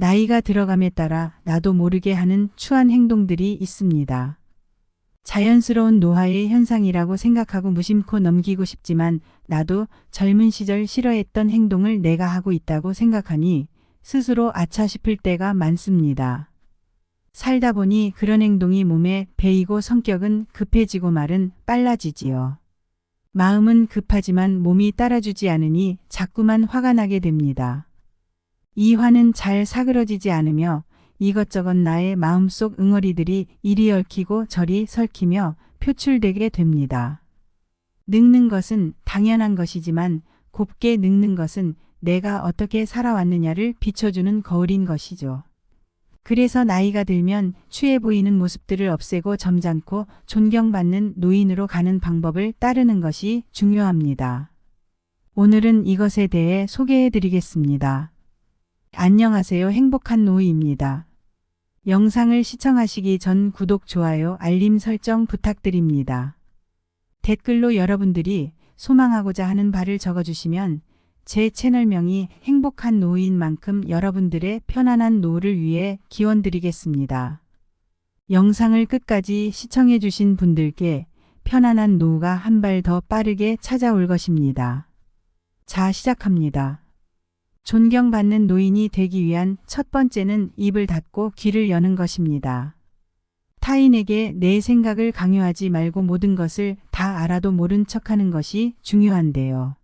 나이가 들어감에 따라 나도 모르게 하는 추한 행동들이 있습니다. 자연스러운 노화의 현상이라고 생각하고 무심코 넘기고 싶지만 나도 젊은 시절 싫어했던 행동을 내가 하고 있다고 생각하니 스스로 아차 싶을 때가 많습니다. 살다 보니 그런 행동이 몸에 배이고 성격은 급해지고 말은 빨라지지요. 마음은 급하지만 몸이 따라주지 않으니 자꾸만 화가 나게 됩니다. 이 화는 잘 사그러지지 않으며 이것저것 나의 마음속 응어리들이 이리 얽히고 저리 설키며 표출되게 됩니다. 늙는 것은 당연한 것이지만 곱게 늙는 것은 내가 어떻게 살아왔느냐를 비춰주는 거울인 것이죠. 그래서 나이가 들면 추해 보이는 모습들을 없애고 점잖고 존경받는 노인으로 가는 방법을 따르는 것이 중요합니다. 오늘은 이것에 대해 소개해 드리겠습니다. 안녕하세요. 행복한 노후입니다. 영상을 시청하시기 전 구독, 좋아요, 알림 설정 부탁드립니다. 댓글로 여러분들이 소망하고자 하는 바를 적어주시면 제 채널명이 행복한 노후인 만큼 여러분들의 편안한 노후를 위해 기원드리겠습니다. 영상을 끝까지 시청해 주신 분들께 편안한 노후가 한 발 더 빠르게 찾아올 것입니다. 자, 시작합니다. 존경받는 노인이 되기 위한 첫 번째는 입을 닫고 귀를 여는 것입니다. 타인에게 내 생각을 강요하지 말고 모든 것을 다 알아도 모른 척하는 것이 중요한데요.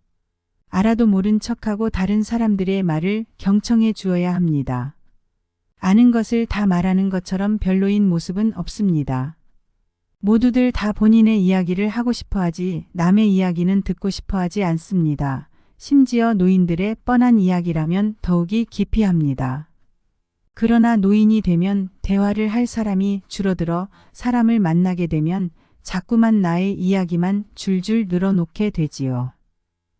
알아도 모른 척하고 다른 사람들의 말을 경청해 주어야 합니다. 아는 것을 다 말하는 것처럼 별로인 모습은 없습니다. 모두들 다 본인의 이야기를 하고 싶어 하지 남의 이야기는 듣고 싶어 하지 않습니다. 심지어 노인들의 뻔한 이야기라면 더욱이 기피합니다. 그러나 노인이 되면 대화를 할 사람이 줄어들어 사람을 만나게 되면 자꾸만 나의 이야기만 줄줄 늘어놓게 되지요.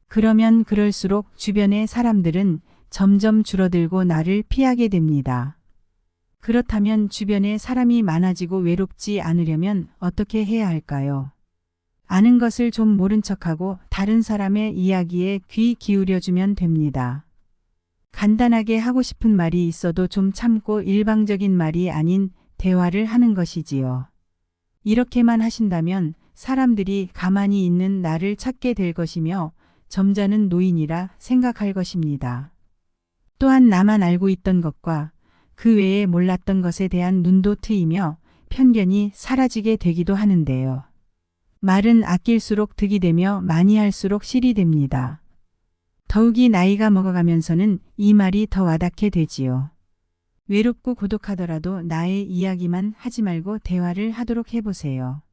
그러면 그럴수록 주변의 사람들은 점점 줄어들고 나를 피하게 됩니다. 그렇다면 주변에 사람이 많아지고 외롭지 않으려면 어떻게 해야 할까요? 아는 것을 좀 모른 척하고 다른 사람의 이야기에 귀 기울여주면 됩니다. 간단하게 하고 싶은 말이 있어도 좀 참고 일방적인 말이 아닌 대화를 하는 것이지요. 이렇게만 하신다면 사람들이 가만히 있는 나를 찾게 될 것이며 점잖은 노인이라 생각할 것입니다. 또한 나만 알고 있던 것과 그 외에 몰랐던 것에 대한 눈도 트이며 편견이 사라지게 되기도 하는데요. 말은 아낄수록 득이 되며 많이 할수록 실이 됩니다. 더욱이 나이가 먹어가면서는 이 말이 더 와닿게 되지요. 외롭고 고독하더라도 나의 이야기만 하지 말고 대화를 하도록 해보세요.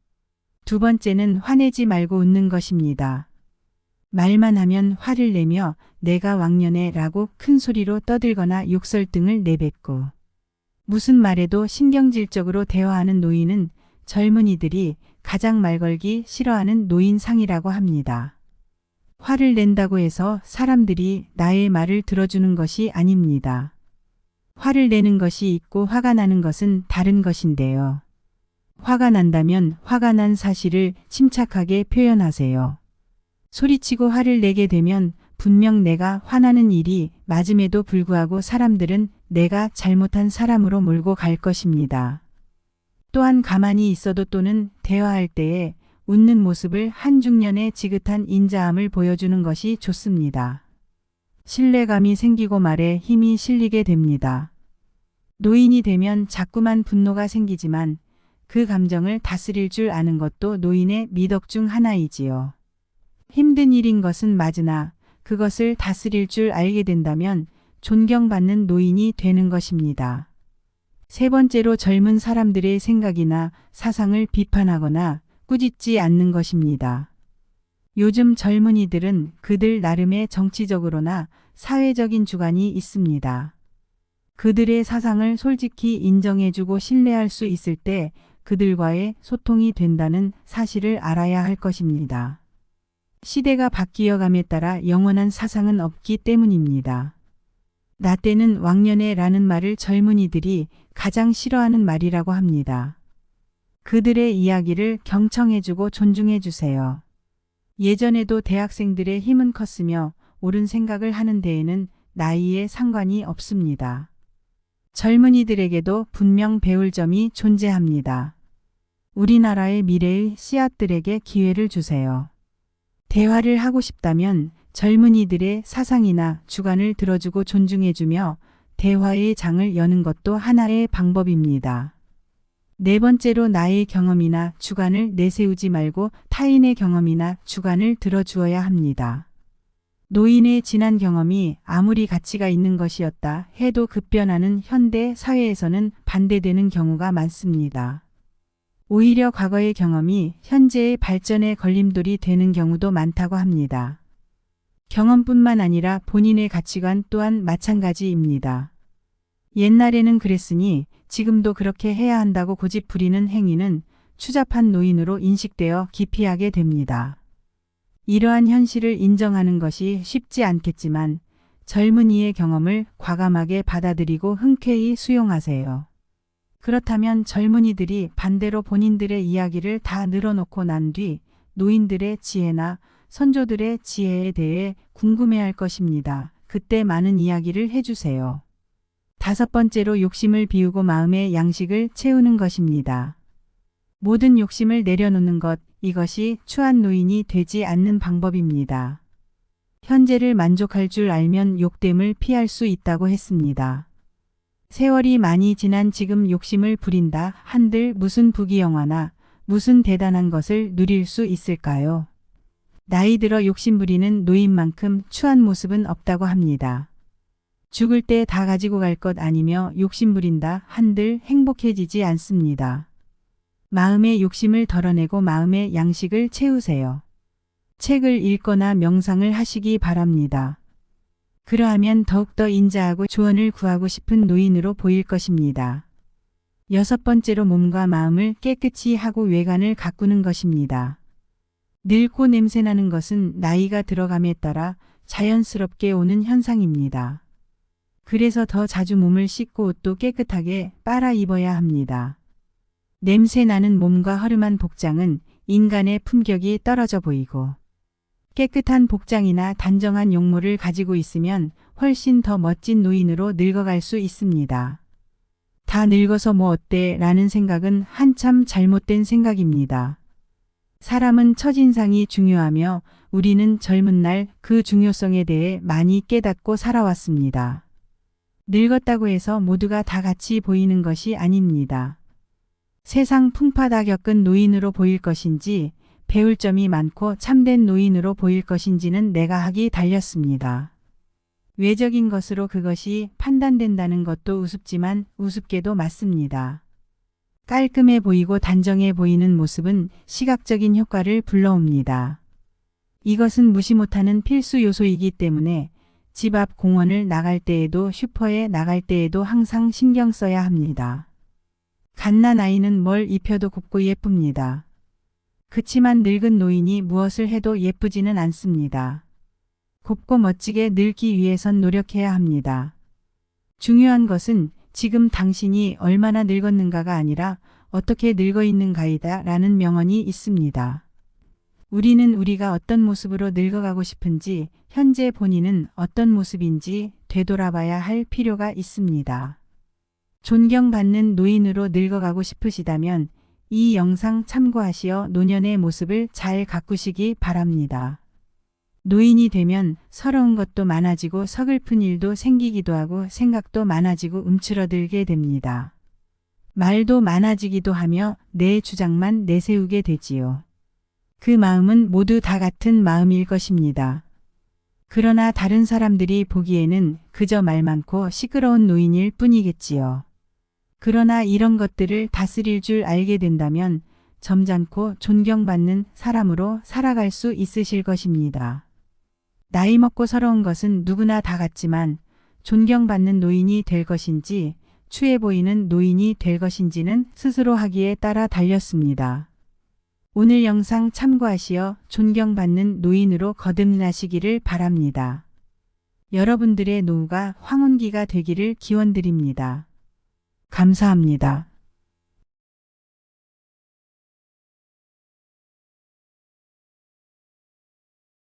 두 번째는 화내지 말고 웃는 것입니다. 말만 하면 화를 내며 내가 왕년에 라고 큰 소리로 떠들거나 욕설 등을 내뱉고 무슨 말에도 신경질적으로 대화하는 노인은 젊은이들이 가장 말 걸기 싫어하는 노인상이라고 합니다. 화를 낸다고 해서 사람들이 나의 말을 들어주는 것이 아닙니다. 화를 내는 것이 있고 화가 나는 것은 다른 것인데요. 화가 난다면 화가 난 사실을 침착하게 표현하세요. 소리치고 화를 내게 되면 분명 내가 화나는 일이 맞음에도 불구하고 사람들은 내가 잘못한 사람으로 몰고 갈 것입니다. 또한 가만히 있어도 또는 대화할 때에 웃는 모습을 한중년의 지긋한 인자함을 보여주는 것이 좋습니다. 신뢰감이 생기고 말에 힘이 실리게 됩니다. 노인이 되면 자꾸만 분노가 생기지만 그 감정을 다스릴 줄 아는 것도 노인의 미덕 중 하나이지요. 힘든 일인 것은 맞으나 그것을 다스릴 줄 알게 된다면 존경받는 노인이 되는 것입니다. 세 번째로 젊은 사람들의 생각이나 사상을 비판하거나 꾸짖지 않는 것입니다. 요즘 젊은이들은 그들 나름의 정치적으로나 사회적인 주관이 있습니다. 그들의 사상을 솔직히 인정해주고 신뢰할 수 있을 때 그들과의 소통이 된다는 사실을 알아야 할 것입니다. 시대가 바뀌어감에 따라 영원한 사상은 없기 때문입니다. 나 때는 왕년에 라는 말을 젊은이들이 가장 싫어하는 말이라고 합니다. 그들의 이야기를 경청해주고 존중해주세요. 예전에도 대학생들의 힘은 컸으며 옳은 생각을 하는 데에는 나이에 상관이 없습니다. 젊은이들에게도 분명 배울 점이 존재합니다. 우리나라의 미래의 씨앗들에게 기회를 주세요. 대화를 하고 싶다면 젊은이들의 사상이나 주관을 들어주고 존중해주며 대화의 장을 여는 것도 하나의 방법입니다. 네 번째로 나의 경험이나 주관을 내세우지 말고 타인의 경험이나 주관을 들어주어야 합니다. 노인의 지난 경험이 아무리 가치가 있는 것이었다 해도 급변하는 현대 사회에서는 반대되는 경우가 많습니다. 오히려 과거의 경험이 현재의 발전에 걸림돌이 되는 경우도 많다고 합니다. 경험뿐만 아니라 본인의 가치관 또한 마찬가지입니다. 옛날에는 그랬으니 지금도 그렇게 해야 한다고 고집 부리는 행위는 추잡한 노인으로 인식되어 기피하게 됩니다. 이러한 현실을 인정하는 것이 쉽지 않겠지만 젊은이의 경험을 과감하게 받아들이고 흔쾌히 수용하세요. 그렇다면 젊은이들이 반대로 본인들의 이야기를 다 늘어놓고 난 뒤 노인들의 지혜나 선조들의 지혜에 대해 궁금해할 것입니다. 그때 많은 이야기를 해주세요. 다섯 번째로 욕심을 비우고 마음의 양식을 채우는 것입니다. 모든 욕심을 내려놓는 것, 이것이 추한 노인이 되지 않는 방법입니다. 현재를 만족할 줄 알면 욕됨을 피할 수 있다고 했습니다. 세월이 많이 지난 지금 욕심을 부린다 한들 무슨 부귀영화나 무슨 대단한 것을 누릴 수 있을까요? 나이 들어 욕심 부리는 노인만큼 추한 모습은 없다고 합니다. 죽을 때 다 가지고 갈 것 아니며 욕심 부린다 한들 행복해지지 않습니다. 마음의 욕심을 덜어내고 마음의 양식을 채우세요. 책을 읽거나 명상을 하시기 바랍니다. 그러하면 더욱더 인자하고 조언을 구하고 싶은 노인으로 보일 것입니다. 여섯 번째로 몸과 마음을 깨끗이 하고 외관을 가꾸는 것입니다. 늙고 냄새나는 것은 나이가 들어감에 따라 자연스럽게 오는 현상입니다. 그래서 더 자주 몸을 씻고 옷도 깨끗하게 빨아 입어야 합니다. 냄새나는 몸과 허름한 복장은 인간의 품격이 떨어져 보이고 깨끗한 복장이나 단정한 용모를 가지고 있으면 훨씬 더 멋진 노인으로 늙어갈 수 있습니다. 다 늙어서 뭐 어때 라는 생각은 한참 잘못된 생각입니다. 사람은 첫인상이 중요하며 우리는 젊은 날 그 중요성에 대해 많이 깨닫고 살아왔습니다. 늙었다고 해서 모두가 다 같이 보이는 것이 아닙니다. 세상 풍파 다 겪은 노인으로 보일 것인지 배울 점이 많고 참된 노인으로 보일 것인지는 내가 하기 달렸습니다. 외적인 것으로 그것이 판단된다는 것도 우습지만 우습게도 맞습니다. 깔끔해 보이고 단정해 보이는 모습은 시각적인 효과를 불러옵니다. 이것은 무시 못하는 필수 요소이기 때문에 집 앞 공원을 나갈 때에도 슈퍼에 나갈 때에도 항상 신경 써야 합니다. 갓난 아이는 뭘 입혀도 곱고 예쁩니다. 그치만 늙은 노인이 무엇을 해도 예쁘지는 않습니다. 곱고 멋지게 늙기 위해선 노력해야 합니다. 중요한 것은 지금 당신이 얼마나 늙었는가가 아니라 어떻게 늙어 있는가이다 라는 명언이 있습니다. 우리는 우리가 어떤 모습으로 늙어가고 싶은지 현재 본인은 어떤 모습인지 되돌아봐야 할 필요가 있습니다. 존경받는 노인으로 늙어가고 싶으시다면 이 영상 참고하시어 노년의 모습을 잘 가꾸시기 바랍니다. 노인이 되면 서러운 것도 많아지고 서글픈 일도 생기기도 하고 생각도 많아지고 움츠러들게 됩니다. 말도 많아지기도 하며 내 주장만 내세우게 되지요. 그 마음은 모두 다 같은 마음일 것입니다. 그러나 다른 사람들이 보기에는 그저 말 많고 시끄러운 노인일 뿐이겠지요. 그러나 이런 것들을 다스릴 줄 알게 된다면 점잖고 존경받는 사람으로 살아갈 수 있으실 것입니다. 나이 먹고 서러운 것은 누구나 다 같지만 존경받는 노인이 될 것인지 추해 보이는 노인이 될 것인지는 스스로 하기에 따라 달렸습니다. 오늘 영상 참고하시어 존경받는 노인으로 거듭나시기를 바랍니다. 여러분들의 노후가 황혼기가 되기를 기원드립니다. 감사합니다.